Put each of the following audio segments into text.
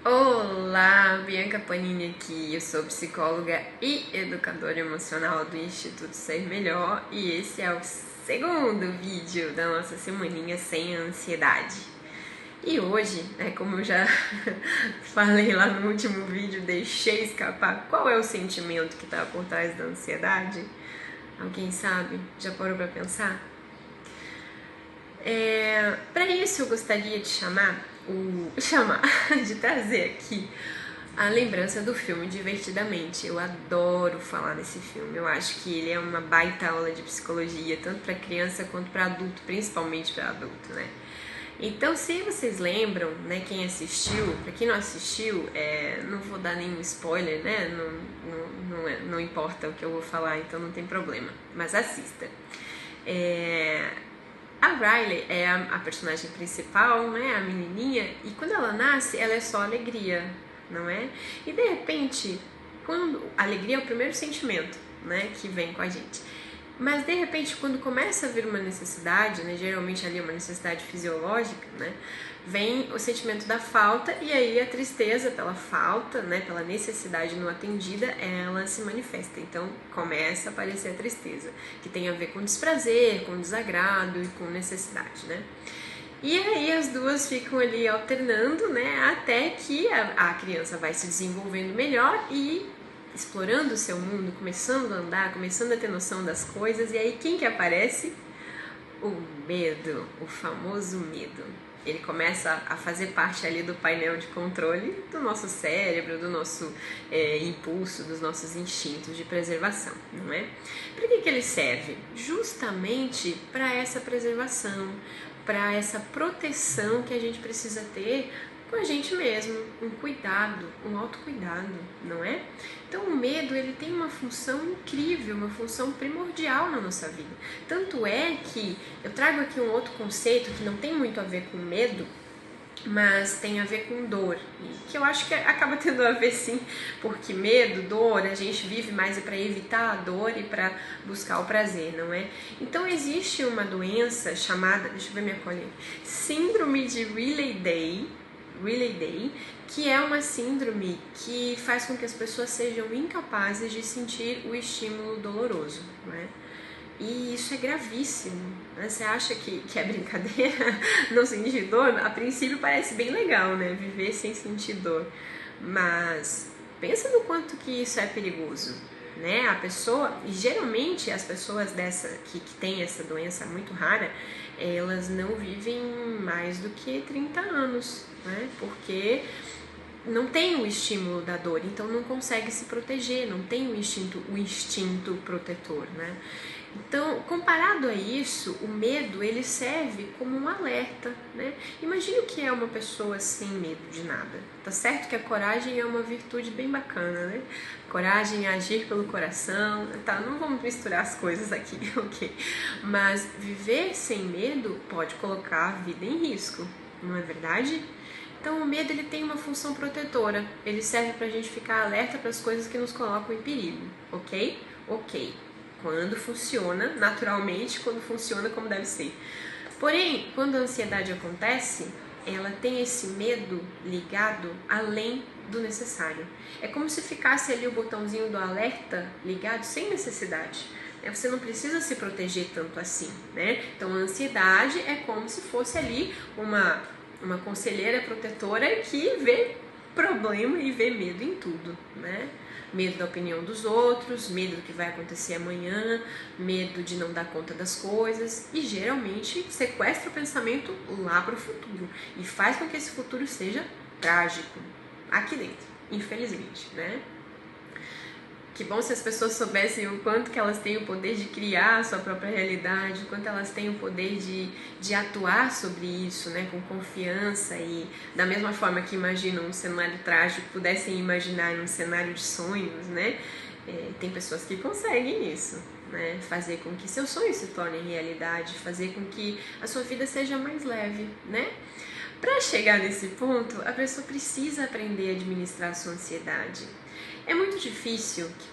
Olá, Bianca Panini aqui, eu sou psicóloga e educadora emocional do Instituto Ser Melhor e esse é o segundo vídeo da nossa semaninha sem ansiedade. E hoje, como eu já falei lá no último vídeo, deixei escapar qual é o sentimento que está por trás da ansiedade. Alguém sabe? Já parou para pensar? Para isso eu gostaria de de trazer aqui a lembrança do filme Divertidamente. Eu adoro falar desse filme, eu acho que ele é uma baita aula de psicologia, tanto para criança quanto para adulto, principalmente para adulto, né? Então, se vocês lembram, né, quem assistiu, para quem não assistiu, não vou dar nenhum spoiler, né, não importa o que eu vou falar, então não tem problema, mas assista. A Riley é a personagem principal, né, a menininha, e quando ela nasce, ela é só alegria, não é? E de repente, a alegria é o primeiro sentimento, né, que vem com a gente. Mas de repente, quando começa a vir uma necessidade, né, geralmente ali uma necessidade fisiológica, né, vem o sentimento da falta e aí a tristeza pela falta, né, pela necessidade não atendida, ela se manifesta. Então começa a aparecer a tristeza, que tem a ver com desprazer, com desagrado e com necessidade, né? E aí as duas ficam ali alternando, né, até que a criança vai se desenvolvendo melhor e explorando o seu mundo, começando a andar, começando a ter noção das coisas. E aí quem que aparece? O medo, o famoso medo. Ele começa a fazer parte ali do painel de controle do nosso cérebro, do nosso impulso, dos nossos instintos de preservação, não é? Para que ele serve? Justamente para essa preservação, para essa proteção que a gente precisa ter com a gente mesmo, um cuidado, um autocuidado, não é? Então o medo, ele tem uma função incrível, uma função primordial na nossa vida. Tanto é que eu trago aqui um outro conceito que não tem muito a ver com medo, mas tem a ver com dor, que eu acho que acaba tendo a ver sim, porque medo, dor, a gente vive mais para evitar a dor e para buscar o prazer, não é? Então existe uma doença chamada, deixa eu ver minha colinha, síndrome de Riley-Day, que é uma síndrome que faz com que as pessoas sejam incapazes de sentir o estímulo doloroso, não é? E isso é gravíssimo, né? Você acha que é brincadeira não sentir dor? A princípio parece bem legal, né? Viver sem sentir dor. Mas pensa no quanto que isso é perigoso, né? A pessoa, e geralmente as pessoas que têm essa doença muito rara, elas não vivem mais do que 30 anos, né? Porque não tem o estímulo da dor, então não consegue se proteger, não tem o instinto protetor, né? Então, comparado a isso, o medo, ele serve como um alerta, né? Imagine o que é uma pessoa sem medo de nada. Tá certo que a coragem é uma virtude bem bacana, né? Coragem é agir pelo coração, tá? Não vamos misturar as coisas aqui, ok? Mas viver sem medo pode colocar a vida em risco, não é verdade? Então o medo, ele tem uma função protetora, ele serve pra gente ficar alerta para as coisas que nos colocam em perigo, ok? Ok. Quando funciona naturalmente, quando funciona como deve ser. Porém, quando a ansiedade acontece, ela tem esse medo ligado além do necessário. É como se ficasse ali o botãozinho do alerta ligado sem necessidade. Você não precisa se proteger tanto assim, né? Então a ansiedade é como se fosse ali uma conselheira protetora que vê problema e vê medo em tudo, né? Medo da opinião dos outros, medo do que vai acontecer amanhã, medo de não dar conta das coisas e geralmente sequestra o pensamento lá para o futuro e faz com que esse futuro seja trágico aqui dentro, infelizmente, né? Que bom se as pessoas soubessem o quanto que elas têm o poder de criar a sua própria realidade, o quanto elas têm o poder de atuar sobre isso, né, com confiança e da mesma forma que imaginam um cenário trágico, pudessem imaginar um cenário de sonhos, né? Tem pessoas que conseguem isso, né? Fazer com que seus sonhos se tornem realidade, fazer com que a sua vida seja mais leve, né? Para chegar nesse ponto, a pessoa precisa aprender a administrar a sua ansiedade. É muito difícil que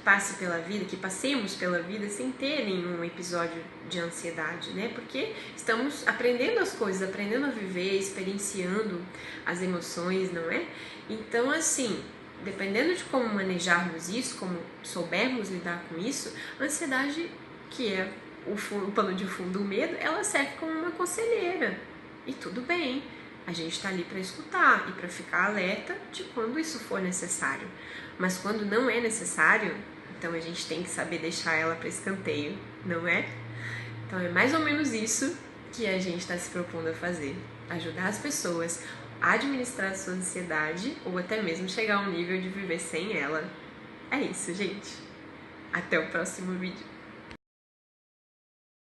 passemos pela vida sem ter nenhum episódio de ansiedade, né? Porque estamos aprendendo as coisas, aprendendo a viver, experienciando as emoções, não é? Então, assim, dependendo de como manejarmos isso, como soubermos lidar com isso, a ansiedade, que é o pano de fundo do medo, ela serve como uma conselheira. E tudo bem. A gente está ali para escutar e para ficar alerta de quando isso for necessário. Mas quando não é necessário, então a gente tem que saber deixar ela para escanteio, não é? Então é mais ou menos isso que a gente está se propondo a fazer. Ajudar as pessoas a administrar a sua ansiedade ou até mesmo chegar ao nível de viver sem ela. É isso, gente. Até o próximo vídeo.